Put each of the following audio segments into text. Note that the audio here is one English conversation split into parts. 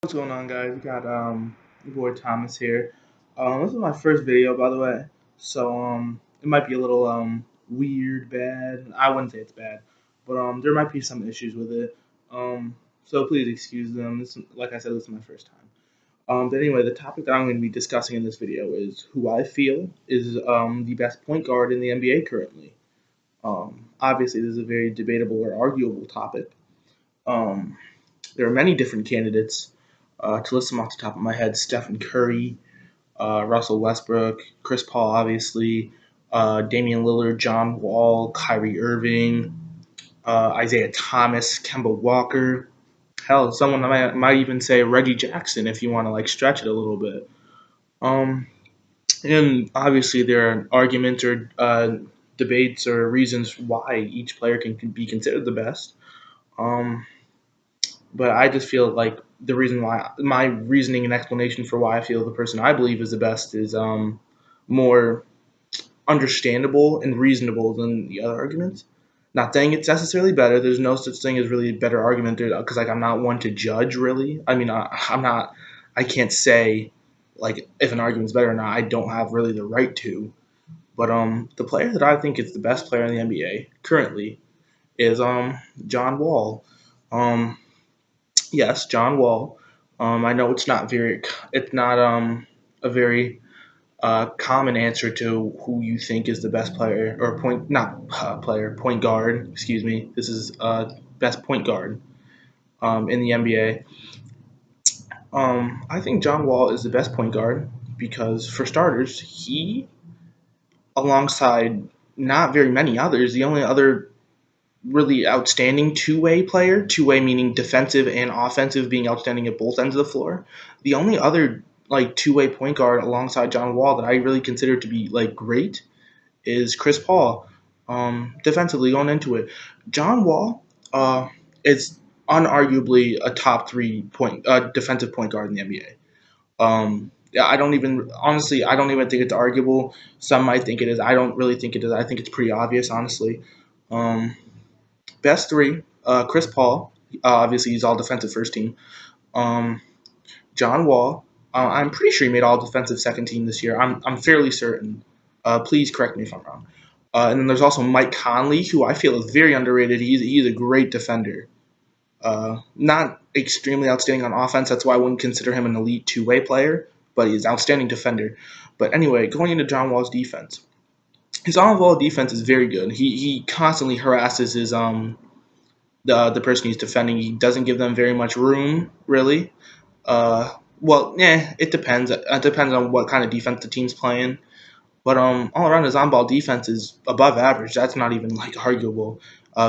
What's going on, guys? We got your boy Thomas here. This is my first video, by the way, so it might be a little weird, bad. I wouldn't say it's bad, but there might be some issues with it. So please excuse them. This, like I said, this is my first time. But anyway, the topic that I'm going to be discussing in this video is who I feel is the best point guard in the NBA currently. Obviously, this is a very debatable or arguable topic. Um, there are many different candidates. To list them off the top of my head: Stephen Curry, Russell Westbrook, Chris Paul, obviously, Damian Lillard, John Wall, Kyrie Irving, Isaiah Thomas, Kemba Walker. Hell, someone might even say Reggie Jackson if you want to like stretch it a little bit. Um, and obviously there are arguments or debates or reasons why each player can be considered the best. Um, but I just feel like the reason why my reasoning and explanation for why I feel the person I believe is the best is more understandable and reasonable than the other arguments. Not saying it's necessarily better. There's no such thing as really a better argument because like I'm not one to judge really. I mean I'm not. I can't say like if an argument's better or not. I don't have really the right to. But the player that I think is the best player in the NBA currently is John Wall. Um, yes, John Wall. I know it's not a very common answer to who you think is the best player or point not player point guard. Excuse me. This is best point guard in the NBA. I think John Wall is the best point guard because for starters, he alongside not very many others, the only other really outstanding two-way player, two-way meaning defensive and offensive, being outstanding at both ends of the floor. The only other like two-way point guard alongside John Wall that I really consider to be like great is Chris Paul. Defensively going into it, John Wall is unarguably a top three point defensive point guard in the NBA. Yeah, I don't even think it's arguable. Some might think it is. I don't really think it is. I think it's pretty obvious, honestly. Um, Best three: Chris Paul, obviously he's all defensive first team. Um, John Wall, I'm pretty sure he made all defensive second team this year. I'm fairly certain. Please correct me if I'm wrong. And then there's also Mike Conley, who I feel is very underrated. He's a great defender. Not extremely outstanding on offense. That's why I wouldn't consider him an elite two-way player, but he's an outstanding defender. But anyway, going into John Wall's defense, his on-ball defense is very good. He constantly harasses his the person he's defending. He doesn't give them very much room, really. Well, yeah, it depends. It depends on what kind of defense the team's playing. But all around his on-ball defense is above average. That's not even like arguable.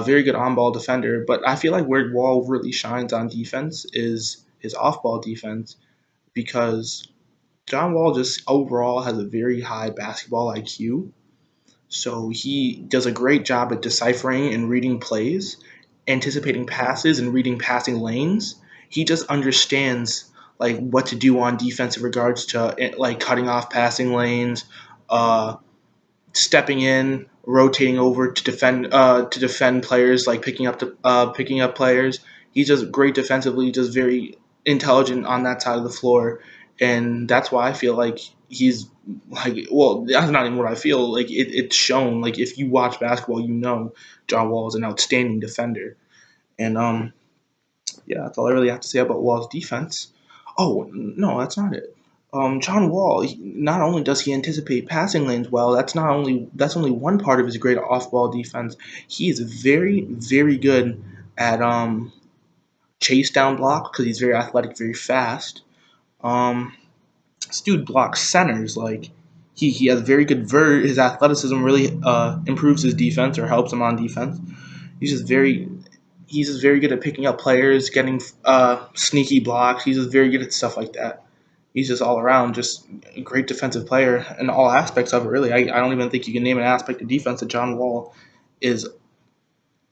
Very good on-ball defender. But I feel like where Wall really shines on defense is his off-ball defense because John Wall just overall has a very high basketball IQ. So he does a great job at deciphering and reading plays, anticipating passes and reading passing lanes. He just understands like what to do on defense in regards to like cutting off passing lanes, uh, stepping in, rotating over to defend players, like picking up players. He's just great defensively, just very intelligent on that side of the floor, and that's why I feel like he's like well, that's not even what I feel like. It's shown. Like if you watch basketball, you know John Wall is an outstanding defender, and yeah, that's all I really have to say about Wall's defense. Oh no, that's not it. John Wall, not only does he anticipate passing lanes well, that's only one part of his great off-ball defense. He is very good at chase down block because he's very athletic, very fast. Um, this dude blocks centers like he has very good his athleticism really improves his defense or helps him on defense. He's just very he's just very good at picking up players, getting sneaky blocks. He's just very good at stuff like that. He's just all around just a great defensive player in all aspects of it. Really, I don't even think you can name an aspect of defense that John Wall is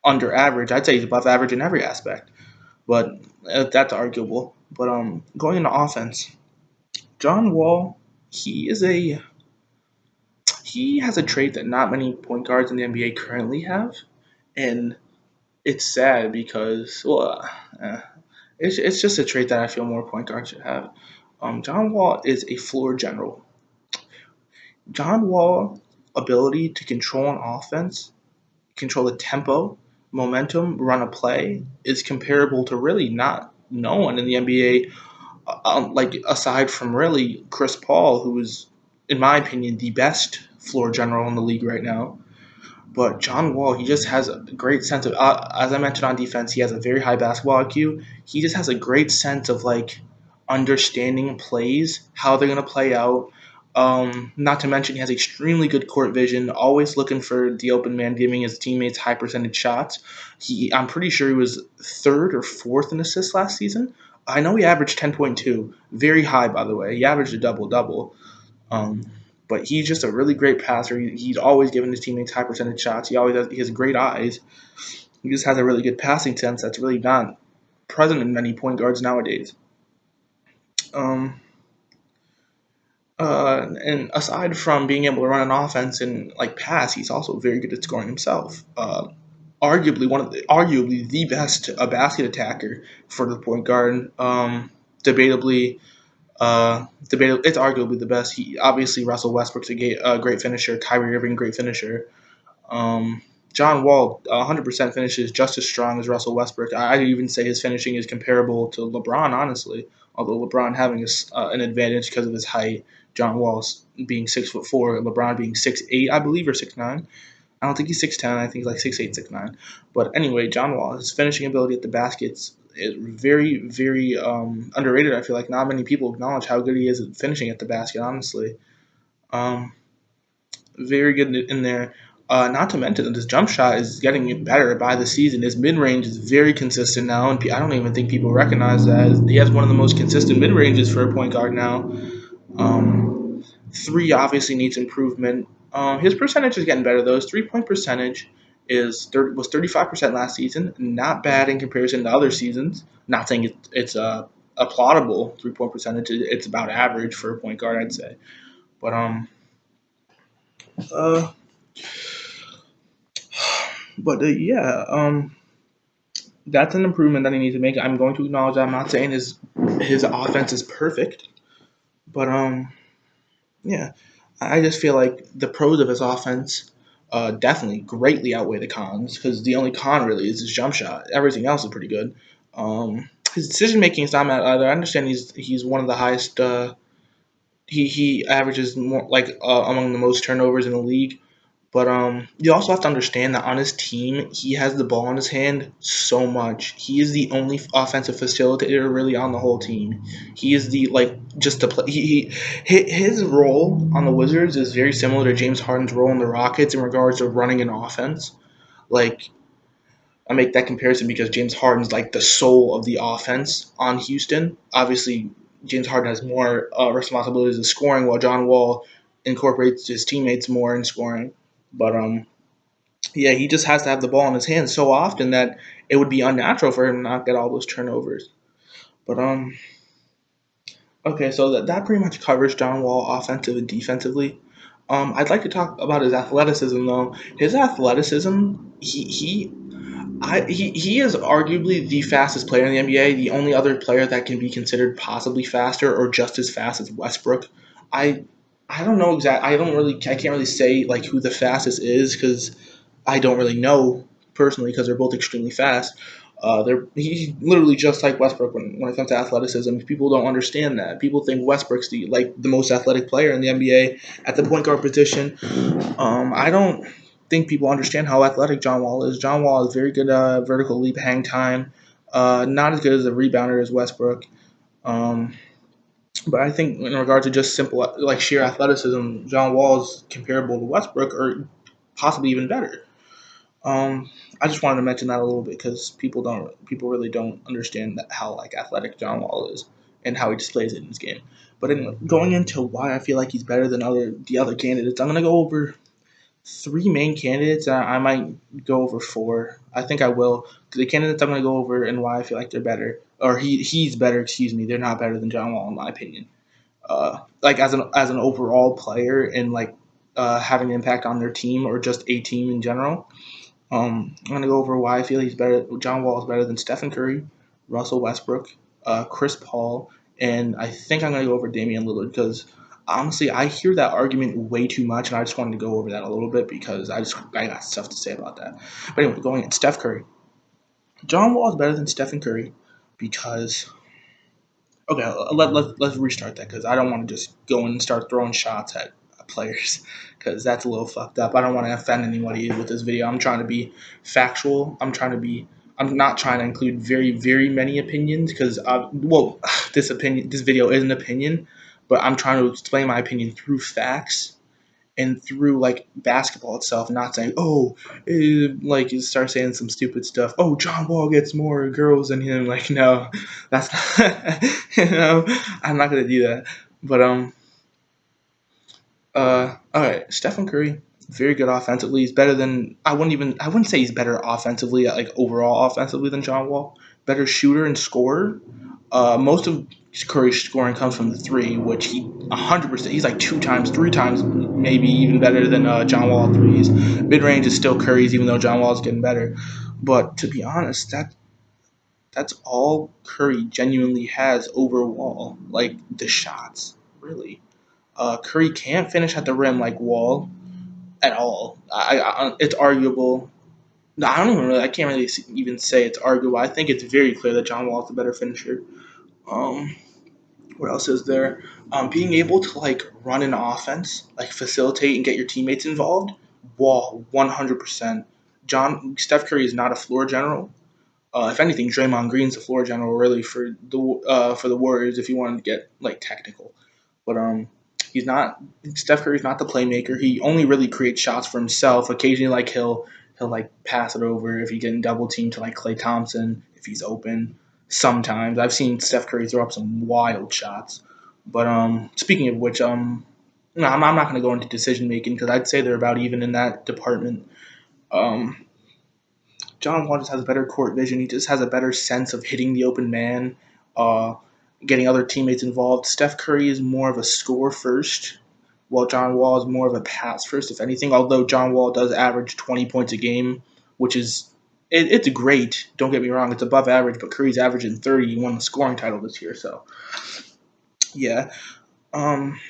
under average. I'd say he's above average in every aspect, but that's arguable. But going into offense, John Wall, he is a he has a trait that not many point guards in the NBA currently have, and it's sad because well, It's just a trait that I feel more point guards should have. John Wall is a floor general. John Wall ability to control an offense, control the tempo, momentum, run a play is comparable to really not no one in the NBA. Like aside from really Chris Paul, who is, in my opinion, the best floor general in the league right now. But John Wall, he just has a great sense of, as I mentioned on defense, he has a very high basketball IQ. He just has a great sense of like understanding plays, how they're gonna play out. Not to mention, he has extremely good court vision, always looking for the open man, giving his teammates high percentage shots. I'm pretty sure he was third or fourth in assists last season. I know he averaged 10.2, very high by the way. He averaged a double double. Um, but he's just a really great passer. He's always giving his teammates high percentage shots. He has great eyes. He just has a really good passing sense that's really not present in many point guards nowadays. Um, and aside from being able to run an offense and like pass, he's also very good at scoring himself. Arguably the best basket attacker for the point guard. Debatably, it's arguably the best. He obviously Russell Westbrook's a great finisher. Kyrie Irving, great finisher. Um, John Wall, 100% finishes just as strong as Russell Westbrook. I'd even say his finishing is comparable to LeBron, honestly. Although LeBron having an advantage because of his height, John Wall's being 6'4", LeBron being 6'8", I believe, or 6'9". I don't think he's 6'10". I think he's like 6'8", 6'9". But anyway, John Wall, his finishing ability at the baskets is very, very underrated. I feel like not many people acknowledge how good he is at finishing at the basket, honestly. Um, Very good in there. Not to mention that his jump shot is getting better by the season. His mid range is very consistent now, and I don't even think people recognize that. He has one of the most consistent mid ranges for a point guard now. Three obviously needs improvement. His percentage is getting better though. His 3 point percentage was 35% last season. Not bad in comparison to other seasons. Not saying it's a applaudable 3 point percentage. It's about average for a point guard, I'd say. But uh, yeah, that's an improvement that he needs to make. I'm going to acknowledge that. I'm not saying his offense is perfect, but yeah, I just feel like the pros of his offense definitely greatly outweigh the cons because the only con really is his jump shot. Everything else is pretty good. His decision making is not bad either. I understand he's one of the highest. He averages more like among the most turnovers in the league. But you also have to understand that on his team, he has the ball in his hand so much. He is the only offensive facilitator really on the whole team. He is the like just to play. His role on the Wizards is very similar to James Harden's role in the Rockets in regards to running an offense. Like I make that comparison because James Harden's like the soul of the offense on Houston. Obviously, James Harden has more responsibilities of scoring, while John Wall incorporates his teammates more in scoring. But yeah, he just has to have the ball in his hands so often that it would be unnatural for him to not get all those turnovers. But okay, so that pretty much covers John Wall offensive and defensively. I'd like to talk about his athleticism though. His athleticism, he is arguably the fastest player in the NBA. The only other player that can be considered possibly faster or just as fast as Westbrook. I I don't know exact. I can't really say like who the fastest is because I don't really know personally because they're both extremely fast. He's literally just like Westbrook when it comes to athleticism. People don't understand that. People think Westbrook's the most athletic player in the NBA at the point guard position. I don't think people understand how athletic John Wall is. John Wall is very good vertical leap hang time. Not as good as a rebounder as Westbrook. Um, but I think in regard to just simple like sheer athleticism, John Wall is comparable to Westbrook or possibly even better. Um, I just wanted to mention that a little bit because people really don't understand how like athletic John Wall is and how he displays it in his game. But anyway, going into why I feel like he's better than the other candidates, I'm gonna go over three main candidates. I might go over four. I think I will. The candidates I'm gonna go over and why I feel like they're better, or he's better. Excuse me, they're not better than John Wall in my opinion. Like as an overall player and like having an impact on their team or just a team in general. I'm gonna go over why I feel he's better. John Wall is better than Stephen Curry, Russell Westbrook, Chris Paul, and I think I'm going to go over Damian Lillard because honestly, I hear that argument way too much, and I just wanted to go over that a little bit because I got stuff to say about that. But anyway, going at Steph Curry. John Wall is better than Stephen Curry because okay, let's restart that because I don't want to just go and start throwing shots at players because that's a little fucked up. I don't want to offend anybody with this video. I'm trying to be factual. I'm not trying to include very many opinions because this video is an opinion, but I'm trying to explain my opinion through facts and through like basketball itself, not saying, like you start saying some stupid stuff. Oh, John Wall gets more girls than him. Like, no, that's not, I'm not gonna do that. But all right, Stephen Curry, very good offensively. He's better than I wouldn't say he's better offensively, like overall offensively than John Wall. Better shooter and scorer. Most of Curry's scoring comes from the three, which he 100%. He's like 2 times, 3 times, maybe even better than John Wall threes. Mid range is still Curry's, even though John Wall's getting better. But to be honest, that's all Curry genuinely has over Wall, like the shots, really. Curry can't finish at the rim like Wall at all. It's arguable. No, I don't even really. I can't really even say it's arguable. I think it's very clear that John Wall is the better finisher. Um, what else is there? Being able to like run an offense, like facilitate and get your teammates involved. Wall 100%. Steph Curry is not a floor general. If anything, Draymond Green's the floor general really for the Warriors. If you wanted to get like technical, but he's not. Steph Curry's not the playmaker. He only really creates shots for himself. Occasionally, like he'll like pass it over if he's getting double teamed to like Klay Thompson if he's open. Sometimes I've seen Steph Curry throw up some wild shots. But speaking of which, no, I'm not going to go into decision making because I'd say they're about even in that department. Um, John Wall just has better court vision. He just has a better sense of hitting the open man, uh, getting other teammates involved. Steph Curry is more of a score first, while John Wall is more of a pass first, if anything. Although John Wall does average 20 points a game, which is it's great. Don't get me wrong, it's above average. But Curry's averaging 30. He won the scoring title this year, so yeah. Um,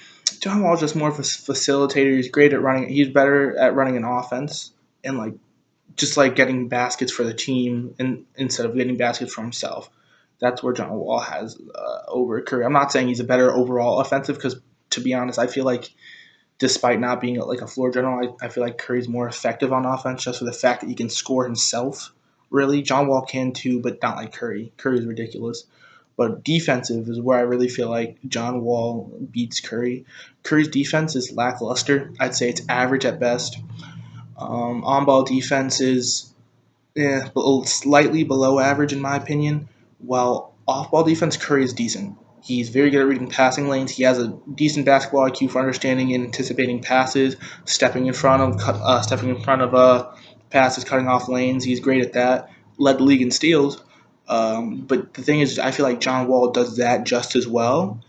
John Wall is just more of a facilitator. He's great at running. He's better at running an offense and like just like getting baskets for the team and instead of getting baskets for himself. That's where John Wall has over Curry. I'm not saying he's a better overall offensive because, to be honest, I feel like despite not being like a floor general, I feel like Curry's more effective on offense just for the fact that he can score himself. Really, John Wall can too, but not like Curry. Curry's ridiculous. But defensive is where I really feel like John Wall beats Curry. Curry's defense is lackluster. I'd say it's average at best. On-ball defense is slightly below average in my opinion, while off-ball defense, Curry is decent. He's very good at reading passing lanes. He has a decent basketball IQ for understanding and anticipating passes, stepping in front of passes, cutting off lanes. He's great at that. Led the league in steals. But the thing is, I feel like John Wall does that just as well.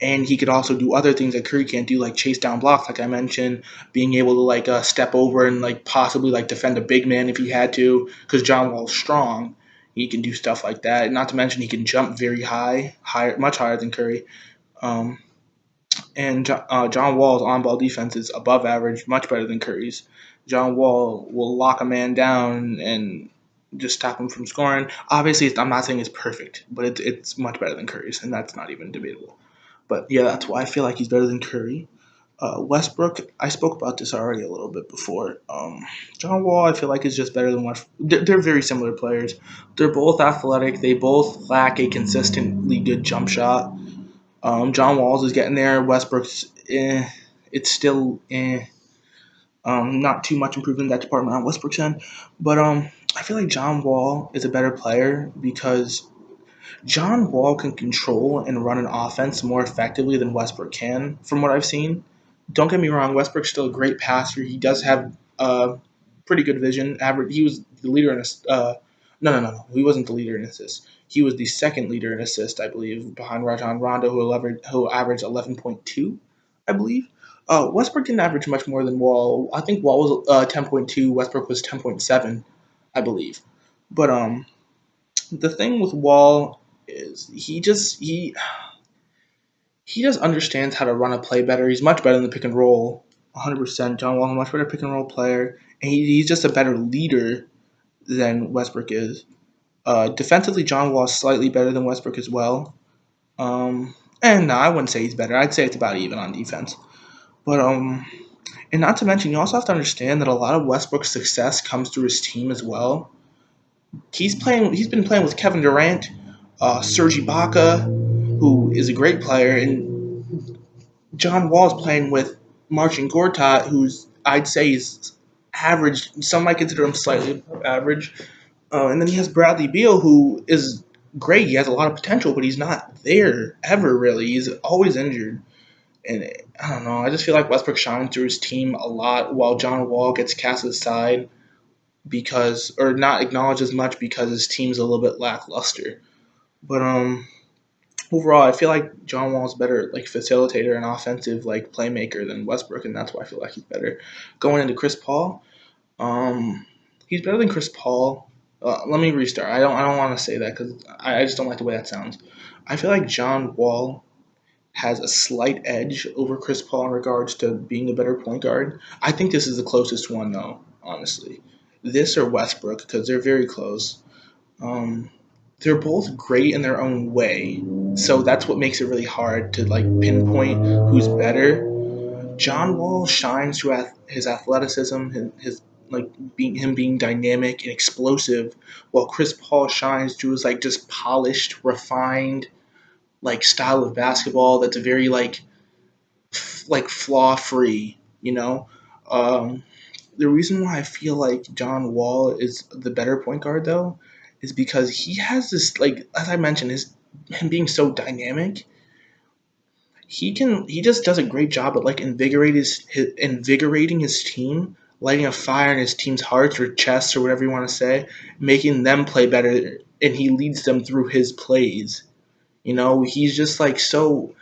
And he could also do other things that Curry can't do, like chase down blocks, like I mentioned, being able to like step over and like possibly like defend a big man if he had to, because John Wall's strong. He can do stuff like that. Not to mention he can jump very high, much higher than Curry. Um, and John Wall's on-ball defense is above average, much better than Curry's. John Wall will lock a man down and just stop him from scoring. Obviously, I'm not saying it's perfect, but it's much better than Curry's, and that's not even debatable. But yeah, that's why I feel like he's better than Curry. Westbrook, I spoke about this already a little bit before. John Wall, I feel like is just better than Westbrook. They're very similar players. They're both athletic. They both lack a consistently good jump shot. John Wall's is getting there. Westbrook's, it's still not too much improvement in that department on Westbrook's end. But I feel like John Wall is a better player because John Wall can control and run an offense more effectively than Westbrook can, from what I've seen. Don't get me wrong, Westbrook's still a great passer. He does have pretty good vision. Average. He was the leader in no. He wasn't the leader in assists. He was the second leader in assists, I believe, behind Rajon Rondo, who averaged 11.2, I believe. Westbrook didn't average much more than Wall. I think Wall was 10.2. Westbrook was 10.7, I believe. But the thing with Wall is he just understands how to run a play better. He's much better in the pick and roll. 100%. John Wall's a much better pick and roll player, and he's just a better leader than Westbrook is. Defensively, John Wall is slightly better than Westbrook as well. And no, I wouldn't say he's better. I'd say it's about even on defense. But and not to mention, you also have to understand that a lot of Westbrook's success comes through his team as well. He's been playing with Kevin Durant, Serge Ibaka, who is a great player, and John Wall's playing with Marcin Gortat, who's I'd say is average. Some might consider him slightly above average. And then he has Bradley Beal, who is great. He has a lot of potential, but he's not there ever really. He's always injured. And I don't know. I just feel like Westbrook shines through his team a lot, while John Wall gets cast aside because, or not acknowledged as much because his team's a little bit lackluster. But overall, I feel like John Wall's better like facilitator and offensive like playmaker than Westbrook, and that's why I feel like he's better. Going into Chris Paul, he's better than Chris Paul. Let me restart. I don't want to say that because I just don't like the way that sounds. I feel like John Wall has a slight edge over Chris Paul in regards to being a better point guard. I think this is the closest one though, honestly. This or Westbrook because they're very close. Um, they're both great in their own way, so that's what makes it really hard to like pinpoint who's better. John Wall shines through his athleticism, his like being dynamic and explosive, while Chris Paul shines through his like just polished, refined like style of basketball that's very like flaw free. Um, the reason why I feel like John Wall is the better point guard though is because he has this like as I mentioned him being so dynamic. He just does a great job at like invigorating his team, lighting a fire in his team's hearts or chests or whatever you want to say, making them play better, and he leads them through his plays. He's just like so.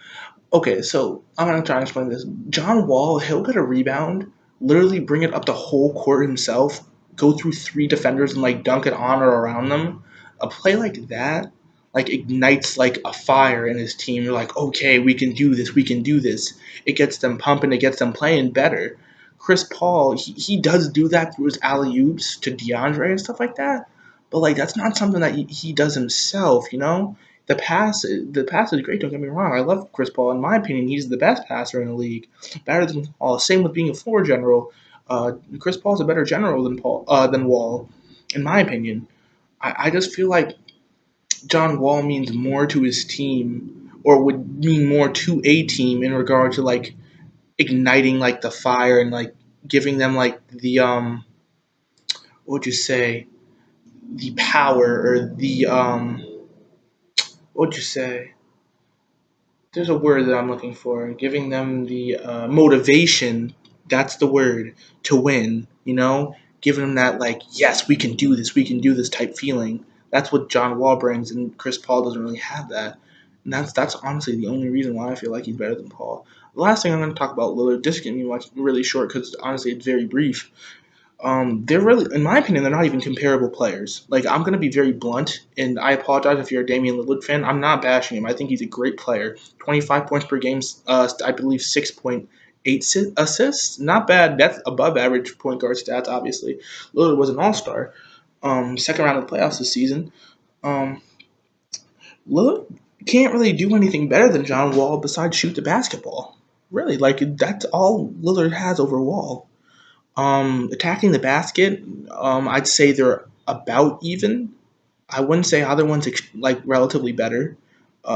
Okay, so I'm gonna try and explain this. John Wall, he'll get a rebound, literally bring it up the whole court himself, go through three defenders and like dunk it on or around them. A play like that, like ignites like a fire in his team. You're like, okay, we can do this, we can do this. It gets them pumping, it gets them playing better. Chris Paul, he does do that through his alley oops to DeAndre and stuff like that, but like that's not something that he does himself. The pass is great. Don't get me wrong. I love Chris Paul. In my opinion, he's the best passer in the league. Better than Paul. Same with being a floor general. Chris Paul's a better general than Wall, in my opinion. I just feel like John Wall means more to his team, or would mean more to a team in regard to like igniting like the fire and like giving them like the what would you say, the power or the what would you say, there's a word that I'm looking for. Giving them the motivation. That's the word to win. Giving them that like, yes, we can do this type feeling. That's what John Wall brings, and Chris Paul doesn't really have that. And that's honestly the only reason why I feel like he's better than Paul. The last thing I'm going to talk about Lillard. This is going to be really short because honestly it's very brief. They're really, in my opinion, they're not even comparable players. Like, I'm going to be very blunt, and I apologize if you're a Damian Lillard fan. I'm not bashing him. I think he's a great player. 25 points per game, I believe 6.8 assists. Not bad. That's above average point guard stats, obviously. Lillard was an all-star. Second round of the playoffs this season. Um, Lillard can't really do anything better than John Wall besides shoot the basketball. Really, like, that's all Lillard has over Wall. Attacking the basket, I'd say they're about even. I wouldn't say either one's like relatively better.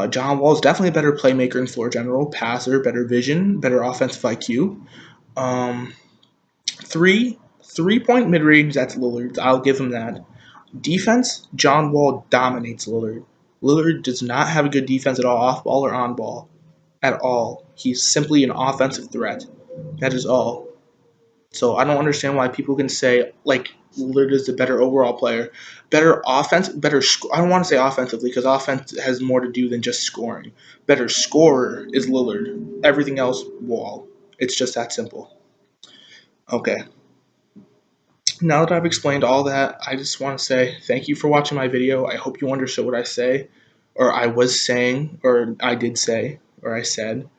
John Wall's definitely a better playmaker and floor general, passer, better vision, better offensive IQ. Um, three-point mid range, that's Lillard. I'll give him that. Defense, John Wall dominates Lillard. Lillard does not have a good defense at all, off ball or on ball, at all. He's simply an offensive threat. That is all. So I don't understand why people can say like Lillard is the better overall player, better offense, better. I don't want to say offensively because offense has more to do than just scoring. Better scorer is Lillard. Everything else, Wall. It's just that simple. Okay. Now that I've explained all that, I just want to say thank you for watching my video. I hope you understood what I say. or I was saying, or I did say, or I said.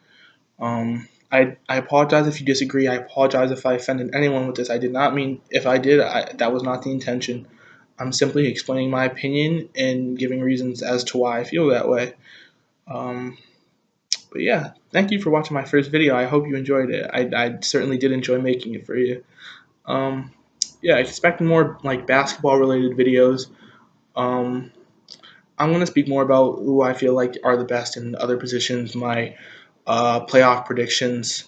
I apologize if you disagree. I apologize if I offended anyone with this. I did not mean, if I did, that was not the intention. I'm simply explaining my opinion and giving reasons as to why I feel that way. Um, but yeah, thank you for watching my first video. I hope you enjoyed it. I certainly did enjoy making it for you. Um, yeah, expect more like basketball related videos. Um, I'm going to speak more about who I feel like are the best in other positions, my playoff predictions,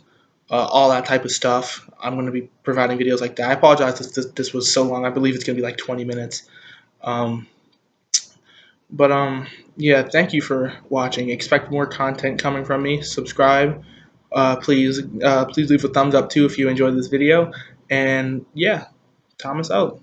all that type of stuff. I'm going to be providing videos like that. I apologize if this was so long. I believe it's going to be like 20 minutes. Um, but yeah, thank you for watching. Expect more content coming from me. Subscribe. Please leave a thumbs up too if you enjoyed this video. And yeah, Thomas out.